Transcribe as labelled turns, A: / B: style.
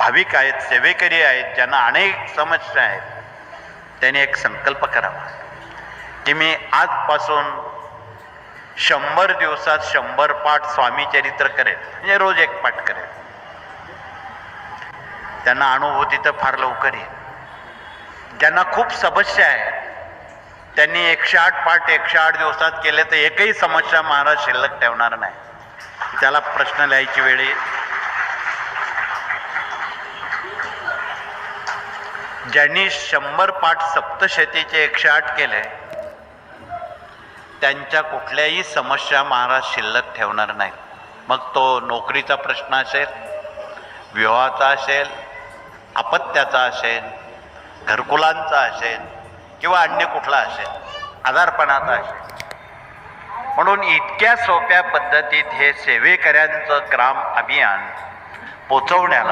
A: भाविक आहेत, सेवेकरी आहेत, ज्यांना अनेक समस्या आहेत, त्यांनी एक संकल्प करावा की मी आजपासून 100 दिवसात 100 पाठ स्वामी चरित्र करेल, म्हणजे रोज एक पाठ करेल. त्यांना अनुभूती तर फार लवकर येईल. ज्यांना खूप समस्या आहेत त्यांनी 108 पाठ 108 दिवसात केले तर एकही समस्या महाराज शिल्लक ठेवणार नाही. त्याला प्रश्न लिहायची वेळ येईल. ज्यांनी 100 पाठ सप्तशतीचे 108 केले त्यांच्या कुठल्याही समस्या महाराज शिल्लक ठेवणार नाही. मग तो नोकरीचा प्रश्न असेल, विवाहाचा असेल, अपत्याचा असेल, घरकुलांचा असेल किंवा अन्य कुठला असेल, आजारपणाचा असेल. म्हणून इतक्या सोप्या पद्धतीत हे सेवेकऱ्यांचं ग्राम अभियान पोचवण्याला